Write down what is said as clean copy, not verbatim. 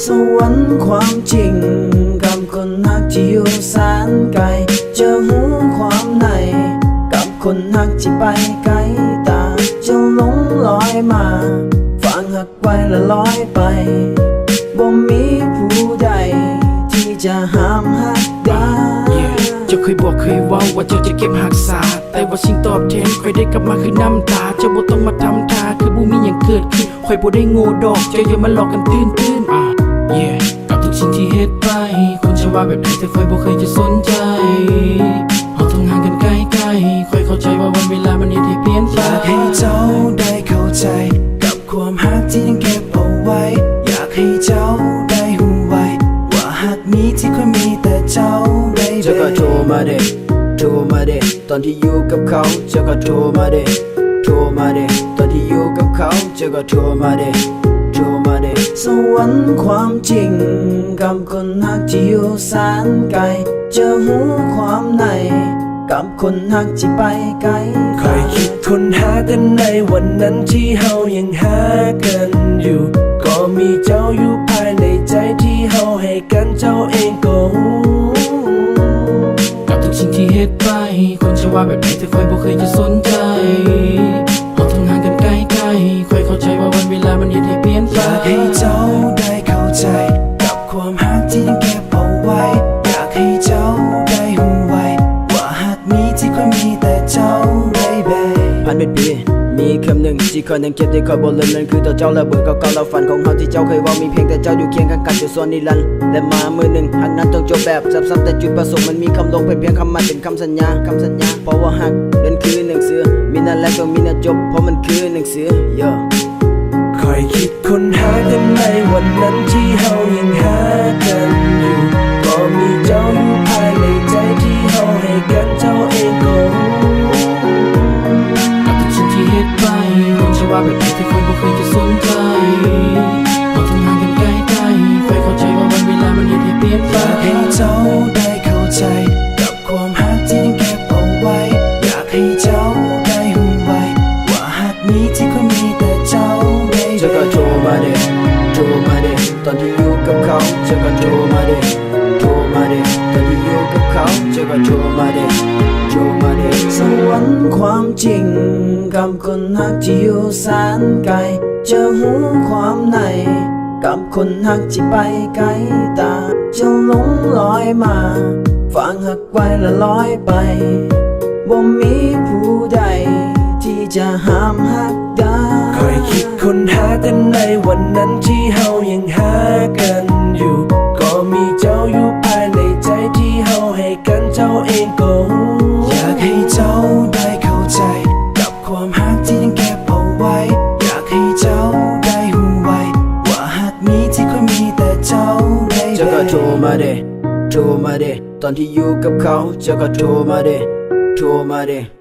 สวรรค์ความจริงกับคนฮักที่อยู่แสนไกลเจอหูความในกับคนฮักที่ไปไกลตาจะหลงลอยมาฟังฮักไว้และลอยไปบ่มีผู้ใดที่จะห้ามฮักได้เจ้าเคยบอกเคยว่าเจ้าจะเก็บหักษาแต่ว่าสิ่งตอบแทนค่อยได้กลับมาคือน้ำตาเจ้าบ่ต้องมาทำท่าคือบ่มีอย่างเกิดขึ้นค่อยบ่ได้โง่ดอกเจ้าอย่ามาหลอกกันตื่นกับทุกสิ่งที่เฮ็ดไปคนจะว่าแบบไหนแต่ค่อยบ่เคยจะสนใจเราต้องห่างกันไกลๆค่อยเข้าใจว่าวันเวลามันเฮ็ดให้เปลี่ยนไปอยากให้เจ้าได้เข้าใจกับความฮักที่ยังเก็บเอาไว้อยากให้เจ้าได้หูไว้ว่าฮักนี้ที่ค่อยมีแต่เจ้าเจ้าก็โทรมาเด้ตอนที่อยู่กับเขาเจ้าก็โทรมาเด้ตอนที่อยู่กับเขาเจ้าก็โทรมาเด้สวรรค์ความจริงกับคนฮักที่อยู่แสนไกลเจอหูความในกับคนฮักที่ไปไกลคอยคิดค้นหากันในวันนั้นที่เฮายังหากันอยู่ก็มีเจ้าอยู่ภายในใจที่เฮาให้กันเจ้าเองก็รู้กับทุกสิ่งที่เฮ็ดไปคนจะว่าแบบไหนแต่ค่อยบ่เคยจะสนใจเราต้องห่างกันไกลๆค่อยเข้าใจว่าวันเวลามันเฮ็ดให้เปลี่ยนไปอยากให้เจ้าได้เข้าใจกับความฮักที่ยังเก็บเอาไว้อยากให้เจ้าได้หูไว้ว่าฮักนี้ที่ค่อยมีแต่เจ้า baby ผ่านเป็นปีมีคำหนึ่งที่คอยยังเก็บได้คอยบ่ลืมนั่นคือตัวเจ้าและเบอร์เก่าๆเราฝันของเฮาที่เจ้าเคยว่ามีเพียงแต่เจ้าอยู่เคียงข้างกันอยู่ส่วนนิรันดร์และมามือหนึ่งฮักนั้นต้องจบแบบซ้ำๆแต่จุดประสงค์มันมีคำลงเป็นเพียงคำมันเป็นคำสัญญาเพราะว่าฮักนั่นคือหนังสือมีนั่นแหละต้องมีนั่นจบเพราะมันคือหนังสือคอยคิดค้นหากันในวันนั้นที่เฮายังหากันอยู่ก็มีเจ้าอยู่ภายในใจที่เฮาให้กันเจ้าเองก็รู้กับทุกสิ่งที่เฮ็ดไปคนจะว่าแบบไหนแต่ค่อยบ่เคยจะสนใจเราต้องห่างกันไกลๆค่อยเข้าใจว่าวันเวลามันเฮ็ดให้เปลี่ยนไปอยากให้เจ้าได้เข้าใจกับความฮักที่ยังเก็บเอาไว้อยากให้เจ้าได้หูไว้ว่าฮักนี้ที่ค่อยมีแต่เจ้าเจ้าก็โทรมาเด้ตอนที่อยู่กับเขาเจ้าก็โทรมาเด้ตอนที่อยู่กับเขาเจ้าก็โทรมาเด้สวรรค์ความจริงกับคนฮักที่อยู่แสนไกลเจอหูความในกับคนฮักที่ไปไกลตาจะหลงลอยมาฟังฮักไว้และลอยไปบ่มีผู้ใดที่จะห้ามฮักได้คอยคิดค้นหากันในวันนั้นที่เฮายังหากันอยู่ก็มีเจ้าอยู่ภายในใจที่เฮาให้กันเจ้าเองก็รู้อยากให้เจ้าได้เข้าใจกับความฮักที่ยังเก็บเอาไว้อยากให้เจ้าได้หูไว้ว่าฮักนี้ที่ค่อยมีแต่เจ้าเจ้าก็โทรมาเด้ตอนที่อยู่กับเขาเจ้าก็โทรมาเด้